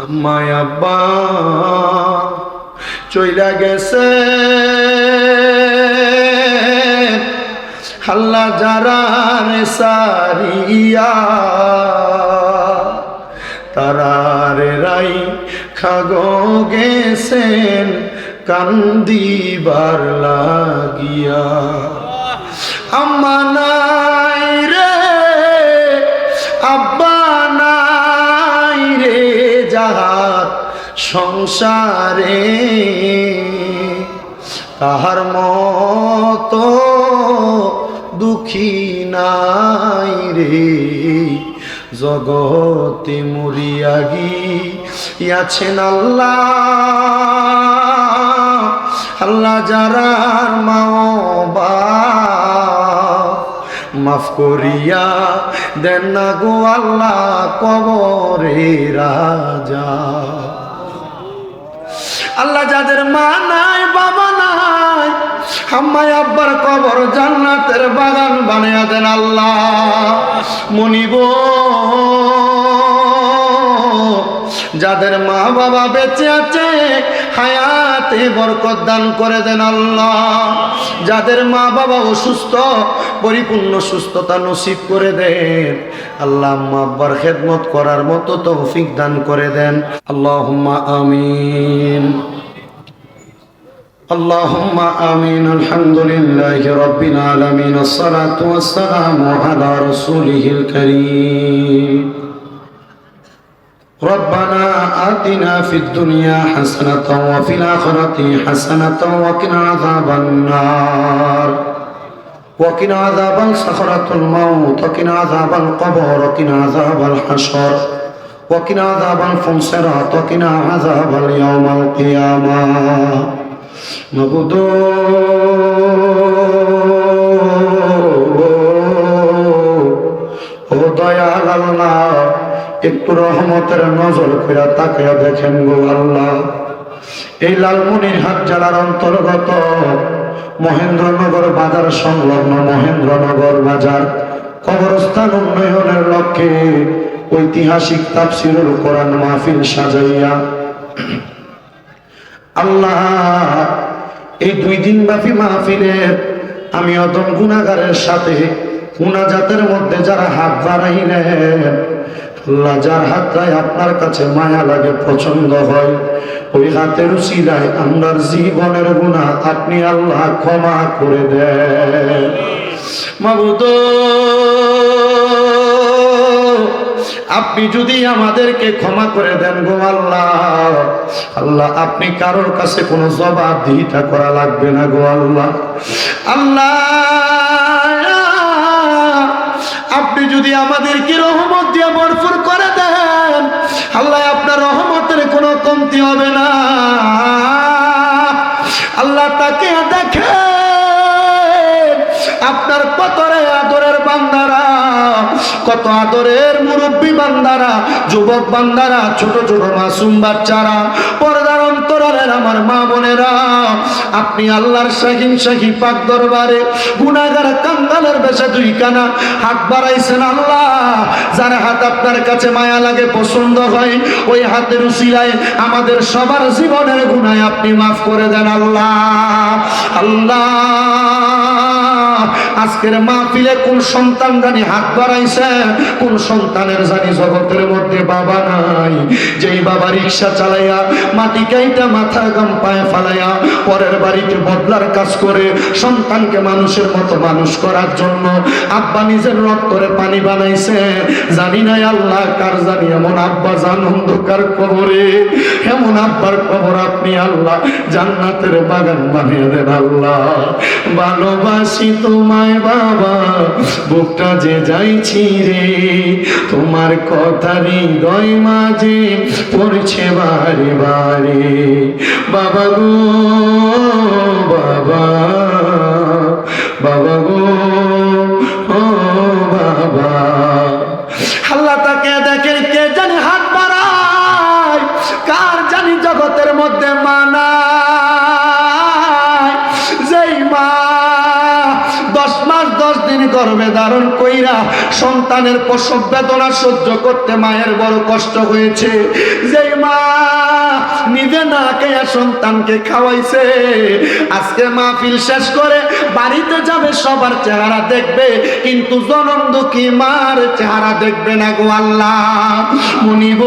আম্মায় আব্বা চইলা গেছে হাল্লা যারা সারিয়া তারারে রাই খাগো গেছেন কান্দিবার লাগিয়া। আম্মা নাই রে আব্বা নাই রে যাহার সংসারে তাহার মতো দুঃখী নাই রে জগতে মরিয়া গিয়াছেন আল্লাহ। আল্লাহ যারার মা মাফ করিয়া দেন না গো আল্লাহ কবরে রাজা। আল্লাহ যাদের মা নাই বাবা নাই আম্মায় আব্বার কবর জান্নাতের বাগান বানায়া দেন আল্লাহ। মনিব যাদের মা বাবা বেঁচে আছে হায়াতে বরকত দান করে দেন আল্লাহ। যাদের মা বাবা অসুস্থ পরিপূর্ণ সুস্থতা নসিব করে দেন আল্লাহ। আম্মা আব্বার খেদমত করার মতো তৌফিক দান করে দেন। আল্লাহুম্মা আমিন আল্লাহুম্মা আমিন। আলহামদুলিল্লাহি রাব্বিল আলামিন আসসালাতু ওয়াসসালামু আলা রাসূলিহিল কারীম। ربنا آتنا في الدنيا حسنة وفي الآخرة حسنة وقنا عذاب النار وقنا عذاب سكرات الموت وقنا عذاب القبر وقنا عذاب الحشر وقنا عذاب الفنصرات وقنا عذاب اليوم القيامة نبدو দয়াল আল্লাহ একটু রহমতের নজর করে তাকিয়ে দেখেন গো আল্লাহ। এই লালমনিরহাট জেলার অন্তর্গত মহেন্দ্রনগর বাজার সংলগ্ন মহেন্দ্রনগর বাজার কবরস্থান উন্নয়নের লক্ষ্যে ঐতিহাসিক তাফসীরুল কোরআন মাহফিল সাজাইয়া আল্লাহ এই 2 দিন ব্যাপী মাহফিলের আমি অদম গুনাহগারের সাথে মুনাজাতের মধ্যে যারা হাত বাড়াইলেন আল্লাহ যার হাতটাই আপনার কাছে মায়া লাগে পছন্দ হয় ওই হাতের উসিলায় আপনার জীবনের গুনাহ আপনি আল্লাহ ক্ষমা করে দেন। মাবুদ আপনি যদি আমাদেরকে ক্ষমা করে দেন গো আল্লাহ, আল্লাহ আপনি কারোর কাছে কোনো জবাবদিহিতা করা লাগবে না গো আল্লাহ। আল্লাহ আপনি যদি আমাদেরকে রহমত দিয়ে ভরপুর করে দেন আল্লাহ আপনার রহমতের কোনো কমতি হবে না। আল্লাহ তাকে দেখেন আপনার কতরে আদরের বান্দারা, কত আদরের মুরব্বী বান্দারা, যুবক বান্দারা, ছোট ছোট মাসুম বাচ্চারা, পর্দার অন্তরালের আমার মা বোনেরা, আপনি আল্লাহর শাহিন শাহী পাক দরবারে গুনাহগার কাঙ্গালের বেশে 2 কানা হাত বাড়াইছেন আল্লাহ। যার হাত আপনার কাছে মায়া লাগে পছন্দ হয় ওই হাতের উসিলায় আমাদের সবার জীবনের গুনাহ আপনি মাফ করে দেন আল্লাহ। আল্লাহ আজকের মাহফিলে কোন সন্তান জানি হাত বাড়াইছে, কোন সন্তানের জানি জগতের মধ্যে বাবা নাই, যেই বাবা রিক্সা চালাইয়া মাটি কাইটা মাথা গাম পায়ে ফালাইয়া পরের বাড়িতে বদলার কাজ করে সন্তানকে মানুষের মতো মানুষ করার জন্য আব্বা নিজের রক্তরে পানি বানাইছে। জানি নাই আল্লাহ কার জানি এমন আব্বা জান অন্ধকার কবরে, এমন আব্বার কবর আপনি আল্লাহ জান্নাতের বাগান বানিয়ে দেন আল্লাহ। ভালোবাসি তোমায় বাবা বুকটা যে যাইছি রে, তোমার কথা হৃদয় মাঝে পড়ছে বারে বারে। বাবা গো বাবা, বাবা গো ও বাবা। আল্লাহ তাকে দেখেন কে জানি হাত বাড়ায়, কার জানি জগতের মধ্যে মানা যেই মা 10 মাস 10 দিন গর্ভে ধারণ কইরা সন্তানের প্রসব বেদনা সহ্য করতে মায়ের বড় কষ্ট হয়েছে। যেই মা নিজে না খেয়ে সন্তানকে খাওয়াইছে, আজকে মাহফিল শেষ করে বাড়িতে যাবে, সবার চেহারা দেখবে, কিন্তু জনম দুঃখী মার চেহারা দেখবে না গো আল্লাহ। মুনিব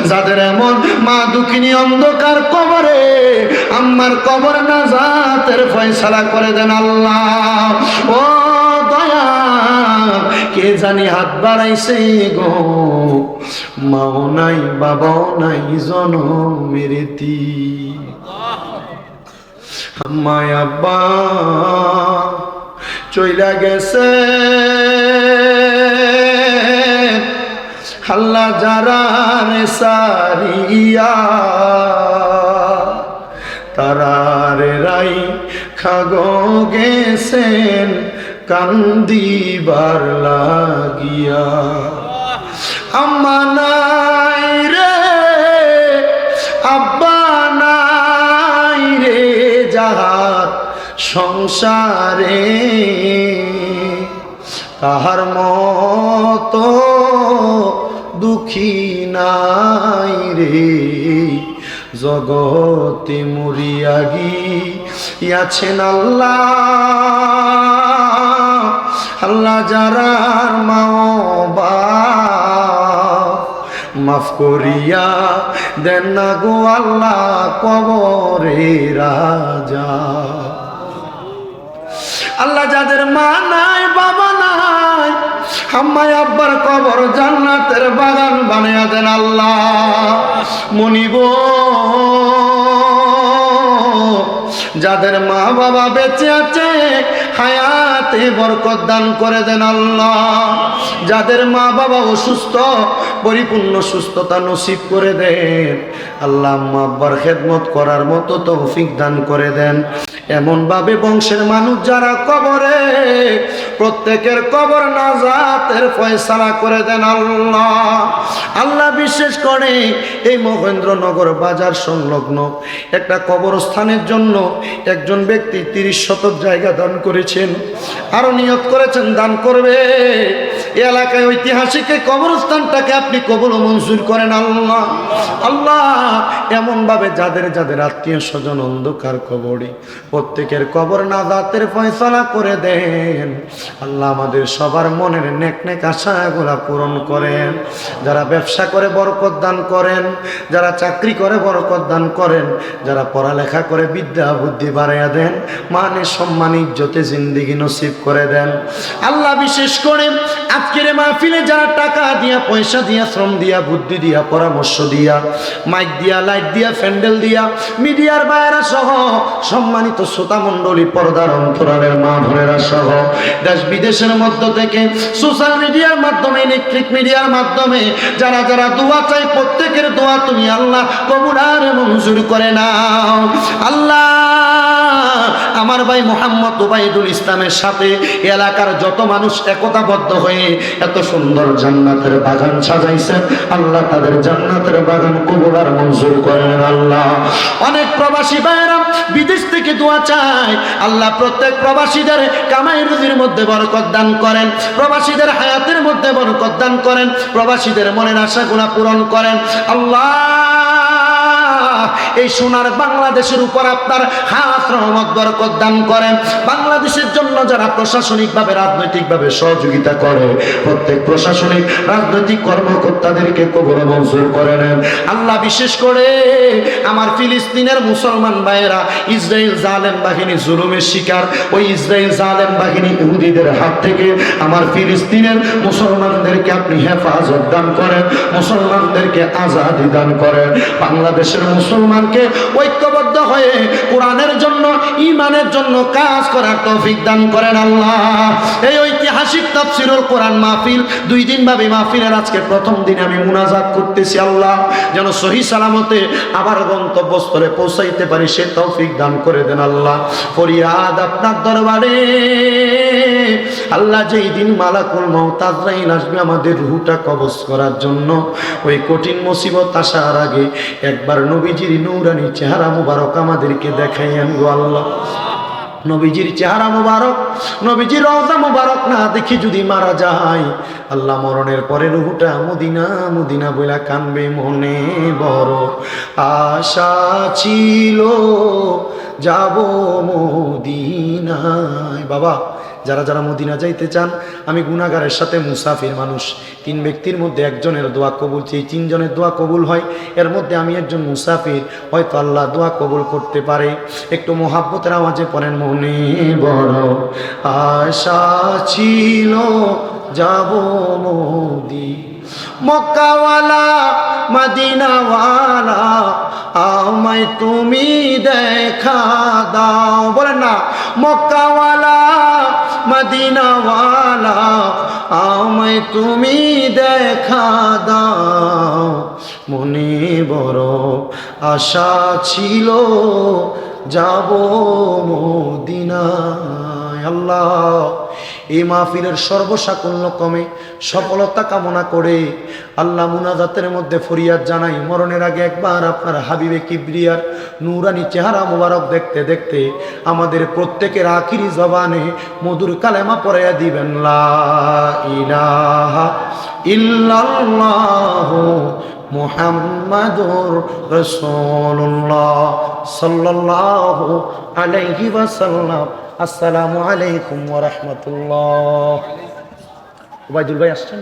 যাদের এমন মা দুঃখিনী অন্ধকার কবরে, আম্মার কবর নাজাতের ফয়সালা করে দেন আল্লাহ। ও দয়া, কে জানি হাত বাড়াইছে গো, মাও নাই বাবাও নাই জনমের তি, আম্মায় আব্বা চইলা গেছে, আল্লাহ যারা রে সারিয়া তারারে রাই খাগো গেছেন কান্দিবার লাগিয়া। আম্মা নাই রে আব্বা নাই রে যাহার সংসারে, তাহার মতো দুঃখী নাই রে জগতে মরিয়া গিয়াছেন আল্লাহ। আল্লাহ যারার মা বাপ মাফ করিয়া দেন না গো আল্লাহ কবরে রাজা। আল্লাহ যাদের মা নাই বাবা নাই, আম্মাই আব্বার কবর জান্নাতের বাগান বানিয়ে দেন আল্লাহ। মনিব যাদের মা বাবা বেঁচে আছে হায়াতে বরকত দান করে দেন আল্লাহ। যাদের মা বাবা অসুস্থ পরিপূর্ণ সুস্থতা নসিব করে দেন আল্লাহ। আম্মা আব্বার খেদমত করার মতো তৌফিক দান করে দেন। এমন ভাবে বংশের মানুষ যারা কবরে, প্রত্যেকের কবর নাজাতের ফয়সালা করে দেন আল্লাহ। আল্লাহ বিশেষ করে এই মহেন্দ্রনগর বাজার সংলগ্ন একটা কবরস্থানের জন্য একজন ব্যক্তি 30 শতক জায়গা দান করেছেন, আরো নিয়ত করেছেন দান করবে। এই এলাকায় ঐতিহাসিক এই কবরস্থানটাকে আপনি কবুল ও মঞ্জুর করেন আল্লাহ। আল্লাহ এমন ভাবে যাদের যাদের আত্মীয় স্বজন অন্ধকার কবরে, প্রত্যেকের কবর নাজাতের ফয়সালা করে দেন আল্লাহ। আমাদের সবার মনের নেক নেক আশাগুলা পূরণ করেন। যারা ব্যবসা করে বরকত দান করেন, যারা চাকরি করে বরকত দান করেন, যারা পড়ালেখা করে বিদ্যা বুদ্ধি বাড়াইয়া দেন, মানে সম্মান ইজ্জতে জিন্দেগি নসিব করে দেন আল্লাহ। বিশেষ করে আজকের মাহফিলে যারা টাকা দিয়া, পয়সা দিয়া, শ্রম দিয়া, বুদ্ধি দিয়া, পরামর্শ দিয়া, মাইক দিয়া, লাইট দিয়া, প্যান্ডেল দিয়া, মিডিয়ার বাইরা সহ সম্মানিত শ্রোতা মণ্ডলী, পর্দার অন্তরালের মা বোনেরা সহ দেশ বিদেশের মধ্য থেকে সোশ্যাল মিডিয়ার মাধ্যমে, ইলেকট্রিক মিডিয়ার মাধ্যমে যারা যারা দোয়া চাই, প্রত্যেকের দোয়া তুমি আল্লাহ কবুল আর মঞ্জুর করে নাও আল্লাহ। আমার ভাই মোহাম্মদ ওবাইদুল ইসলামের সাথে এলাকার যত মানুষ একতাবদ্ধ হয়ে এত সুন্দর জান্নাতের বাগান সাজাইছেন আল্লাহ, তাদের জান্নাতের বাগান কবুল আর মঞ্জুর করেন আল্লাহ। অনেক প্রবাসী ভাইরা বিদেশ থেকে দোয়া চায় আল্লাহ, প্রত্যেক প্রবাসীদের কামাই রুজির মধ্যে বরকত দান করেন, প্রবাসীদের হায়াতের মধ্যে বরকত দান করেন, প্রবাসীদের মনের আশাগুলো পূরণ করেন আল্লাহ। এই সোনার বাংলাদেশের উপর আপনার হাত রহমত বরকত দান করেন। বাংলাদেশের জন্য যারা প্রশাসনিকভাবে রাজনৈতিকভাবে সহযোগিতা করে, প্রত্যেক প্রশাসনিক রাজনৈতিক কর্মকর্তাদেরকে কবুল মঞ্জুর করে নেন আল্লাহ। বিশেষ করে আমার ফিলিস্তিনের মুসলমান ভাইয়েরা, ইসরায়েল জালেম বাহিনী জুলুমের শিকার, ওই ইসরায়েল জালেম বাহিনী ইহুদিদের হাত থেকে আমার ফিলিস্তিনের মুসলমানদেরকে আপনি হেফাজত দান করেন, মুসলমানদেরকে আজাদি দান করেন। বাংলাদেশের মুসলমানকে ঐক্যবদ্ধ হয়ে কোরআনের জন্য, ঈমানের জন্য কাজ করার তৌফিক দান করেন আল্লাহ। এই ঐতিহাসিক তাফসীরুল কোরআন মাহফিল 2 দিন ব্যাপী মাহফিলের আজকে প্রথম দিনে আমি মুনাজাত করতেছি আল্লাহ, যেন সহি সালামতে আবার গন্তব্যস্থলে পৌঁছাইতে পারি সে তৌফিক দান করে দেন আল্লাহ। ফরিয়াদ আপনার দরবারে আল্লাহ, যেই দিন মালাকুল মউত আজরাইল আসবে আমাদের রূহটা কবজ করার জন্য, ওই কঠিন মুসিবত আসার আগে একবার নবীজির নূরানি চেহারা মুবারক আমাদেরকে দেখাইয়েন গো আল্লাহ। নবীজির চেহারা মুবারক, নবীজির রওজা মুবারক না দেখি যদি মারা যায়, আল্লাহ মরণের পরে রূহটা মদিনা মদিনা বইলা কানবে। মনে বড় আশা ছিল যাব মদিনায়। বাবা, যারা যারা মদিনা যাইতে চান, আমি গুনাহগারের সাথে মুসাফির মানুষ, 3 ব্যক্তির মধ্যে একজনের দোয়া কবুল, সেই 3 জনের দোয়া কবুল হয়, এর মধ্যে আমি একজন মুসাফির, হয়তো আল্লাহ দোয়া কবুল করতে পারে। একটু মোহাব্বতের আওয়াজে পড়েন, মনে বড় আশা ছিল যাব মক্কাওয়ালা মদিনাওয়ালা আমায় তুমি দেখা দাও। বলেন না, মক্কাওয়ালা মদিনাওয়ালা আমায় তুমি দেখা দাও। মনে বড় আশা ছিল যাব মদিনায়। আল্লাহ, এই মাহফিলের সর্বসাকুল্য কমে সফলতা কামনা করে আল্লাহ মুনাজাতের মধ্যে ফরিয়াদ জানাই, মরণের আগে একবার আপনার হাবিবে কিবরিয়ার নূরানি চেহারা মুবারক দেখতে দেখতে আমাদের প্রত্যেকের আখিরি জবানে মধুর কালেমা পড়াইয়া দিবেন, লা ইলাহা ইল্লাল্লাহু মুহাম্মাদুর রাসূলুল্লাহ সাল্লাল্লাহু আলাইহি ওয়াসাল্লাম। আসসালামু আলাইকুম ওয়া রাহমাতুল্লাহ। ওবাইদুল ভাই আসছেন?